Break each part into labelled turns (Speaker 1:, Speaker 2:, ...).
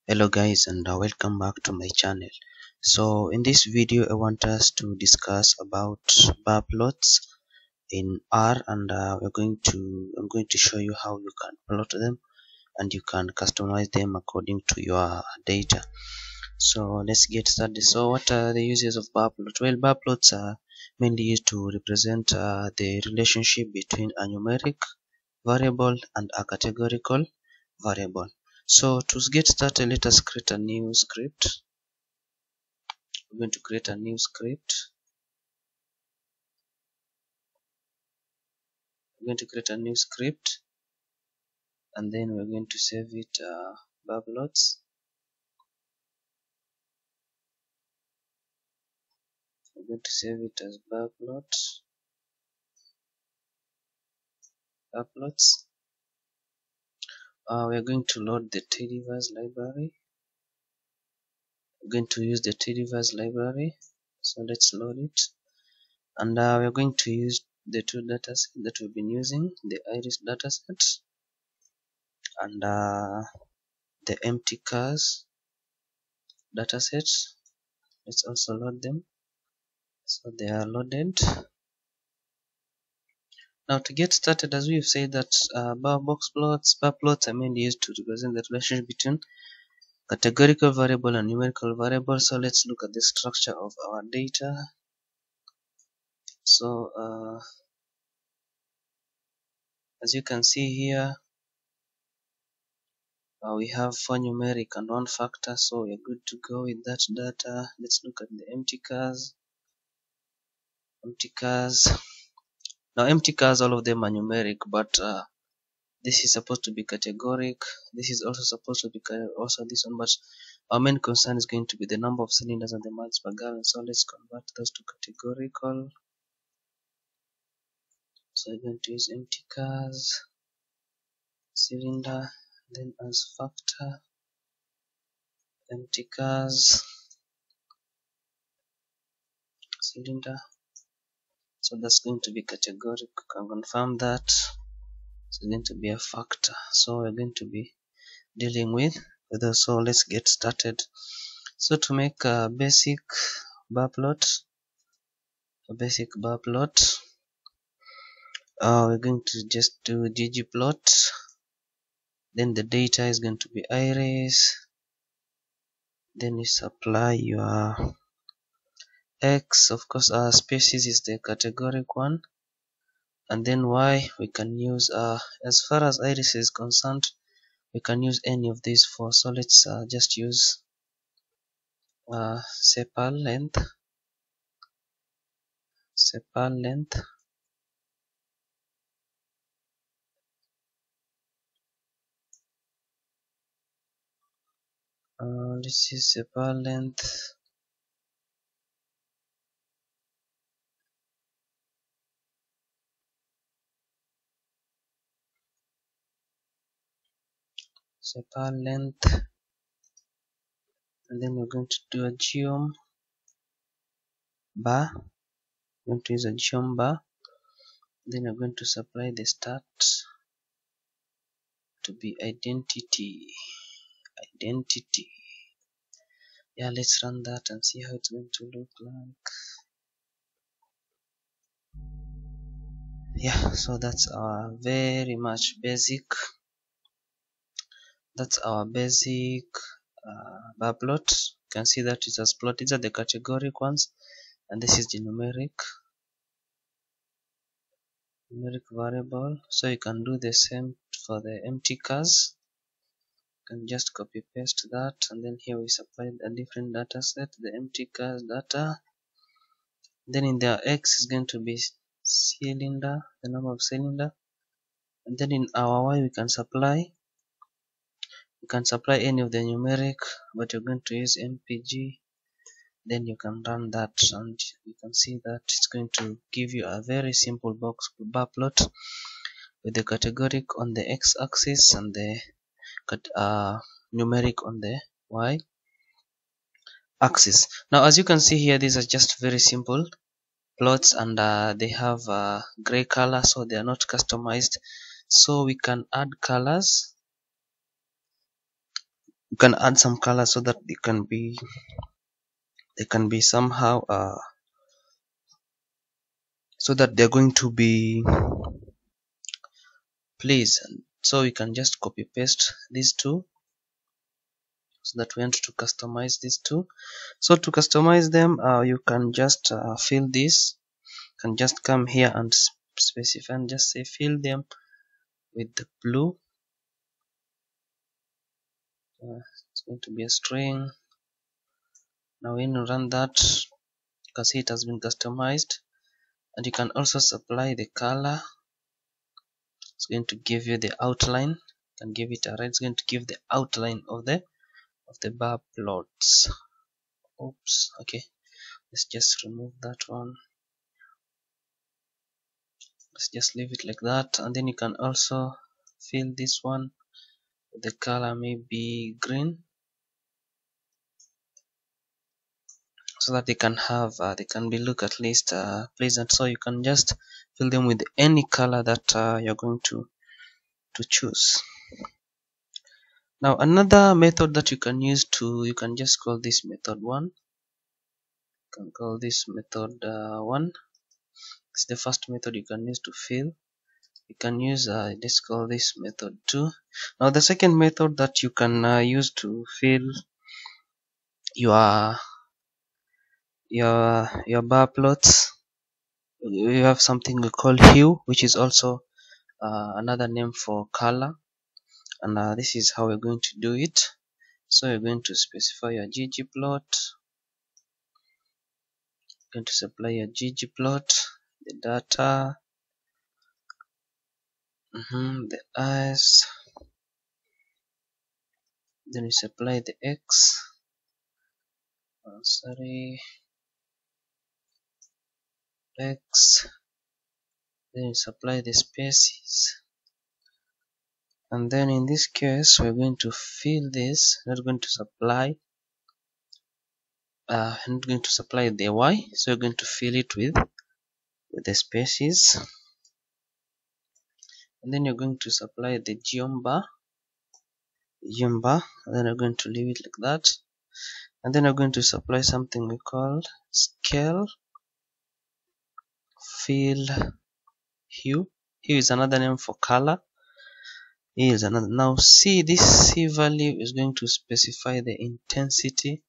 Speaker 1: Hello guys, and welcome back to my channel. So in this video I want us to discuss about bar plots in R, and I'm going to show you how you can plot them and you can customize them according to your data. So let's get started. So what are the uses of bar plots? Well, bar plots are mainly used to represent the relationship between a numeric variable and a categorical variable. So to get started, let us create a new script. We're going to create a new script. We're going to create a new script, and then we're going to save it bar plots. We're going to save it as bar plots. We're going to load the Tidyverse library. We're going to use the Tidyverse library. So let's load it. And we're going to use the two datasets that we've been using, the iris dataset and the empty cars dataset. Let's also load them. So they are loaded. Now to get started, as we've said that bar plots are mainly used to represent the relationship between categorical variable and numerical variable. So let's look at the structure of our data. So as you can see here, we have 4 numeric and 1 factor, so we're good to go with that data. Let's look at the empty cars. Now empty cars, all of them are numeric, but this is supposed to be categoric. This is also supposed to be also this one, but our main concern is going to be the number of cylinders and the miles per gallon. So let's convert those to categorical. So we're going to use empty cars, cylinder, then as factor, empty cars, cylinder. So that's going to be categoric. You can confirm that. It's going to be a factor. So we're going to be dealing with those. So let's get started. So to make a basic bar plot, we're going to just do ggplot. Then the data is going to be iris. Then you supply your x. Of course, our species is the categoric one. And then y, we can use as far as iris is concerned, we can use any of these four. So let's just use sepal length. This is sepal length. And then we're going to do a geom bar. We're going to use a geom bar. Then we're going to supply the start to be identity. Yeah, let's run that and see how it's going to look like. Yeah, so that's our very much basic. That's our basic bar plot. You can see that it's as plot. These are the categoric ones, and this is the numeric variable. So you can do the same for the empty cars. You can just copy paste that, and then here we supply a different data set, the empty cars data. Then in their x is going to be cylinder, the number of cylinder, and then in our y we can supply any of the numeric, but you're going to use mpg. Then you can run that, and you can see that it's going to give you a very simple bar plot with the categoric on the x-axis and the numeric on the y-axis. Now as you can see here, these are just very simple plots, and they have gray color, so they are not customized. So we can add colors. you can add some color so that they can be somehow so that they're going to be pleased. So you can just copy paste these two, so that we want to customize these two. So to customize them, you can just fill this. You can just come here and specify and just say fill them with the blue. It's going to be a string. Now when you run that, you can see it has been customized, and you can also supply the color. It's going to give you the outline. You can give it a red. It's going to give the outline of the bar plots. Oops. Okay. Let's just remove that one. Let's just leave it like that, and then you can also fill this one with the color maybe green, so that they can have they can be look at least pleasant. So you can just fill them with any color that you're going to choose. Now another method that you can use you can just call this method 1. You can call this method 1. It's the first method you can use to fill. You can use let's call this method 2. Now the second method that you can use to fill your bar plots, you have something we call hue, which is also another name for color, and this is how we're going to do it. So you're going to specify your ggplot, going to supply your ggplot, the data, the eyes, then you supply the x, x, then you supply the spaces, and then in this case we're going to fill this. Not going to supply not going to supply the y, so we're going to fill it with the spaces, and then you're going to supply the geom bar, and then you're going to leave it like that, and then you're going to supply something we call scale fill hue. Hue is another name for color. Here is another. Now see, this C value is going to specify the intensity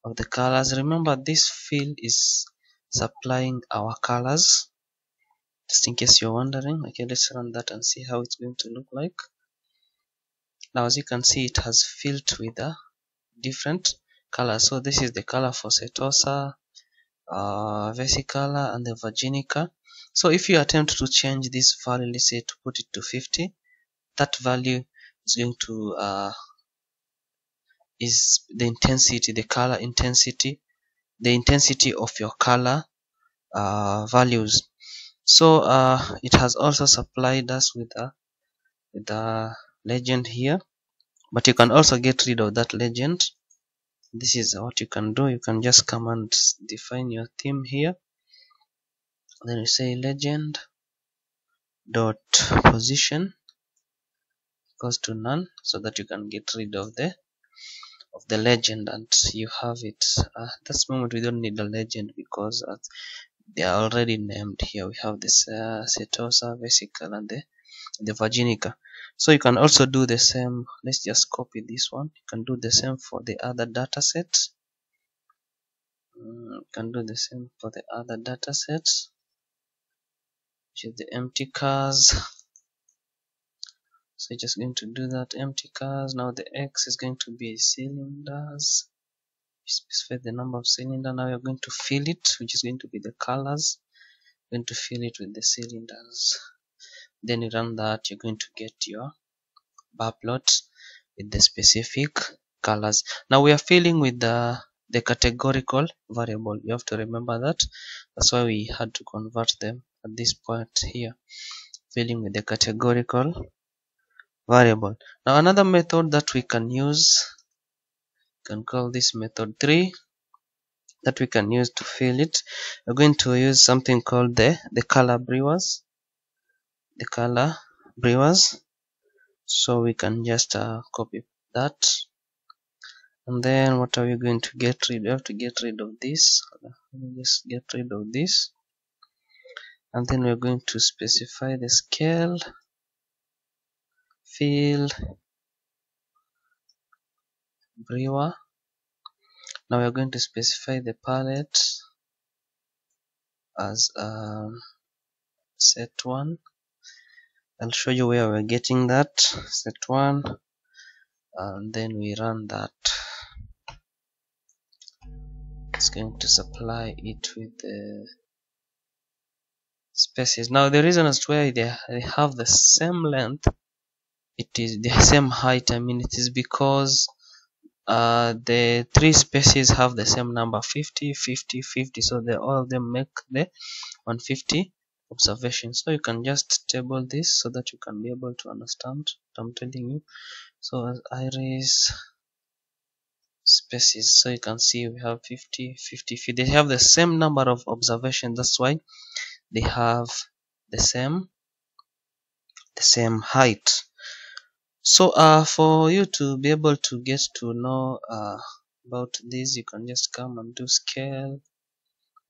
Speaker 1: of the colors. Remember, this field is supplying our colors, just in case you're wondering. Okay, let's run that and see how it's going to look like. Now as you can see, it has filled with a different color. So this is the color for setosa, vesicolor, and the virginica. So if you attempt to change this value, let's say to put it to 50, that value is going to is the intensity, the color intensity, the intensity of your color values. So it has also supplied us with a legend here, but you can also get rid of that legend. This is what you can do. You can just come and define your theme here, then you say legend dot position equals to none, so that you can get rid of the legend, and you have it. At this moment we don't need a legend because they are already named here. We have this setosa, vesicle, and the virginica. So you can also do the same. Let's just copy this one. You can do the same for the other data sets. You can do the same for the other data sets, which is the empty cars. So you're just going to do that, empty cars. Now the X is going to be cylinders. Specify the number of cylinder. Now you're going to fill it, which is going to be the colors. You're going to fill it with the cylinders. Then you run that, you're going to get your bar plot with the specific colors. Now we are filling with the categorical variable. You have to remember that. That's why we had to convert them at this point here. Filling with the categorical variable. Now another method that we can use, can call this method 3, that we can use to fill it. We're going to use something called the color brewers. The color brewers. So we can just copy that, And then what are we going to get rid? We have to get rid of this. Let me just get rid of this. And then we're going to specify the scale, fill, brewer. Now we're going to specify the palette as set1. I'll show you where we're getting that. Set1, and then we run that. It's going to supply it with the spaces. Now the reason as to why they have the same length, it is the same height, I mean, it is because the three spaces have the same number, 50, 50, 50, so they all of them make the 150 observations. So you can just table this so that you can be able to understand what I'm telling you. So as iris spaces, so you can see we have 50, 50, 50. They have the same number of observations, that's why they have the same height. So for you to be able to get to know about this, you can just come and do scale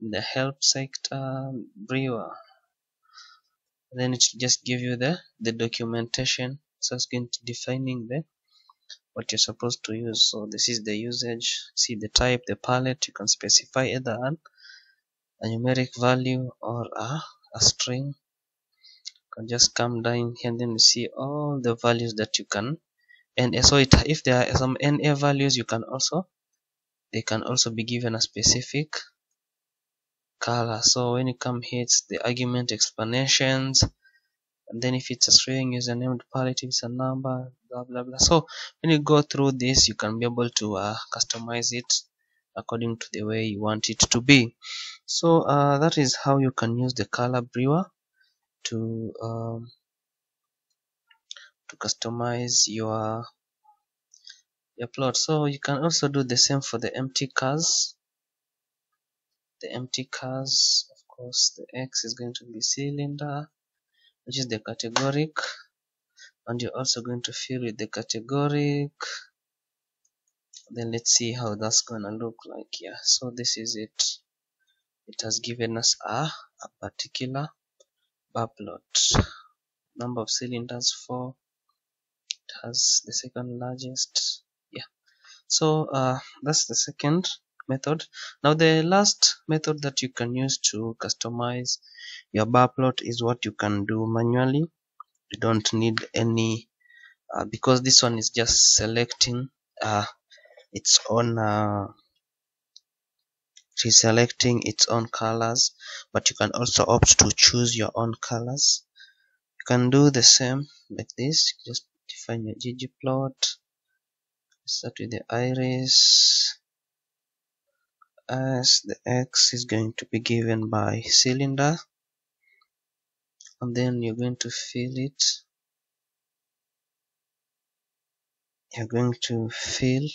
Speaker 1: in the help sector, brewer. Then it will just give you the documentation. So it's going to defining the what you're supposed to use. So this is the usage. See the type, the palette. You can specify either a numeric value or a string. You can just come down here and then you see all the values that you can. And so if there are some NA values, they can also be given a specific color. So when you come here, it's the argument explanations, and then if it's a string, username, palette, it's a number, blah blah blah. So when you go through this, you can be able to customize it according to the way you want it to be. So that is how you can use the color brewer to customize your plot. So you can also do the same for the empty cars. The empty cars, of course, the X is going to be cylinder, which is the categoric, and you're also going to fill with the categoric. Then let's see how that's gonna look like here. So this is it. It has given us a particular bar plot. Number of cylinders 4. It has the second largest. Yeah. So that's the second method. Now the last method that you can use to customize your bar plot is what you can do manually. You don't need any because this one is just selecting its own selecting its own colors, but you can also opt to choose your own colors. You can do the same like this. Just define your ggplot. Start with the iris, as the X is going to be given by cylinder, and then you're going to fill it. You're going to fill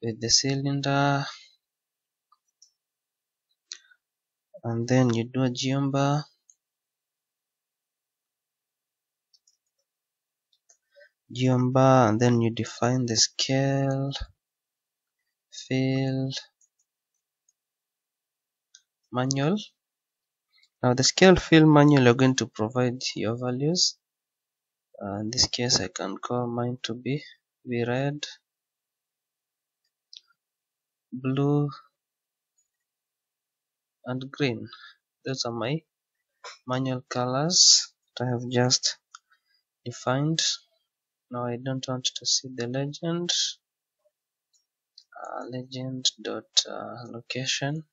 Speaker 1: with the cylinder, and then you do a geobar, and then you define the scale, fill, manual. Now the scale fill manual, you're going to provide your values. In this case, I can call mine to be red, blue, and green. Those are my manual colors that I have just defined. Now I don't want to see the legend. Legend dot location.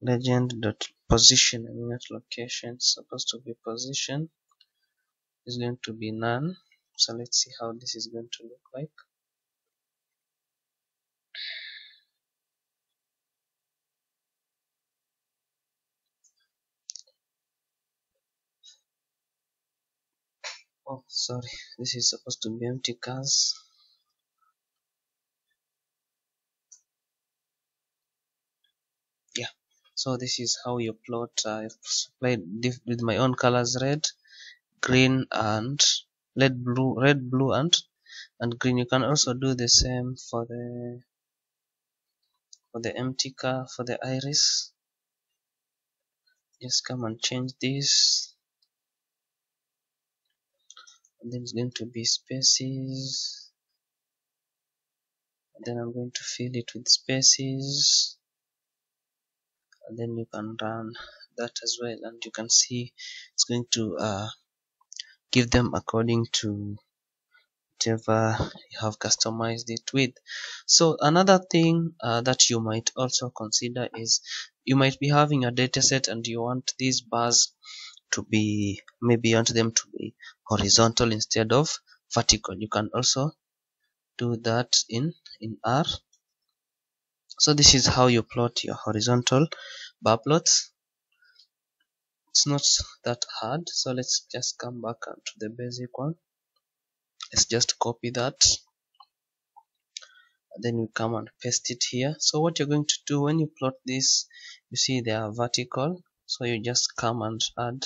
Speaker 1: Legend dot position. I mean not location. It's supposed to be position. Is going to be none. So let's see how this is going to look like. Oh, sorry. This is supposed to be empty cars. Yeah. So this is how you plot. I've played with my own colors red, green and red, blue and green. You can also do the same for the empty car, for the iris. Just come and change this, and then it's going to be spaces, and then I'm going to fill it with spaces, and then you can run that as well, and you can see it's going to give them according to whatever you have customized it with. So another thing that you might also consider is you might be having a data set and you want these bars to be, maybe you want them to be horizontal instead of vertical. You can also do that in R. So this is how you plot your horizontal bar plots. It's not that hard, so let's just come back to the basic one. Let's just copy that, then you come and paste it here. So what you're going to do when you plot this, you see they are vertical, so you just come and add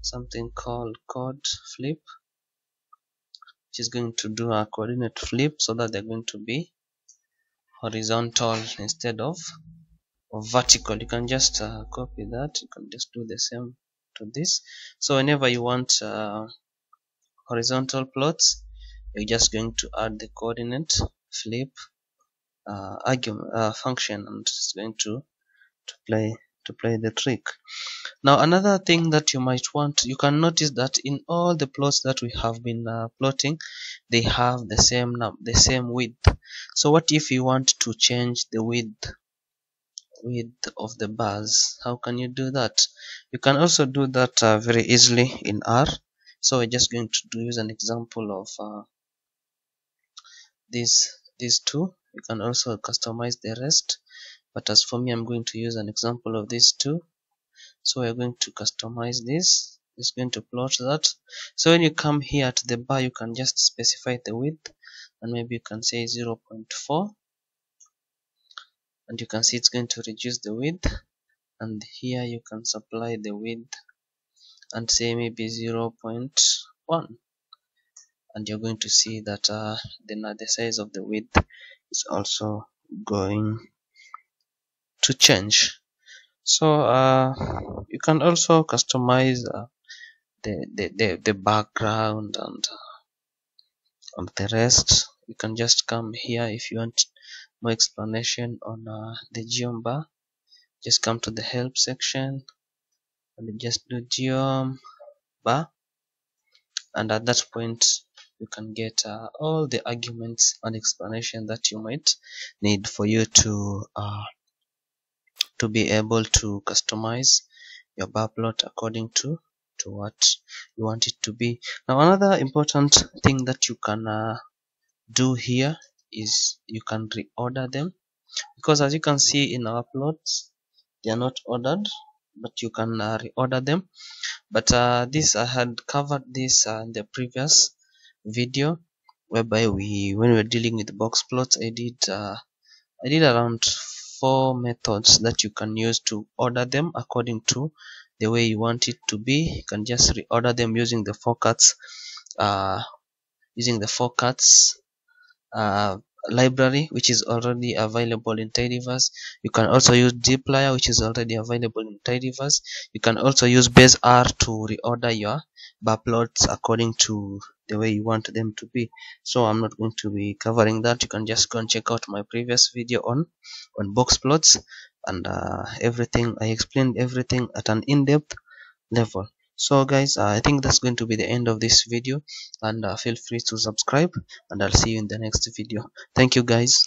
Speaker 1: something called chord flip, which is going to do a coordinate flip so that they're going to be horizontal instead of vertical. You can just copy that. You can just do the same to this. So whenever you want horizontal plots, you're just going to add the coordinate flip argument function, and it's going to play the trick. Now another thing that you might want, you can notice that in all the plots that we have been plotting, they have the same width. So what if you want to change the width of the bars? How can you do that? You can also do that very easily in R. So we're just going to use an example of these two. You can also customize the rest, but as for me, I'm going to use an example of these two. So we're going to customize this. It's going to plot that. So when you come here to the bar, you can just specify the width, and maybe you can say 0.4, and you can see it's going to reduce the width. And here you can supply the width and say maybe 0.1, and you're going to see that the size of the width is also going to change. So you can also customize the background and the rest. You can just come here if you want more explanation on the geom bar. Just come to the help section and just do geom bar, and at that point you can get all the arguments and explanation that you might need for you to be able to customize your bar plot according to what you want it to be. Now another important thing that you can do here is you can reorder them, because as you can see in our plots, they are not ordered, but you can reorder them. But this, I had covered this in the previous video, whereby when we were dealing with box plots, I did around 4 methods that you can use to order them according to the way you want it to be. You can just reorder them using the forecuts library, which is already available in Tidyverse. You can also use dplyr, which is already available in Tidyverse. You can also use base R to reorder your bar plots according to the way you want them to be. So I'm not going to be covering that. You can just go and check out my previous video on box plots, and everything I explained everything at an in-depth level. So guys, I think that's going to be the end of this video, and feel free to subscribe, and I'll see you in the next video. Thank you guys.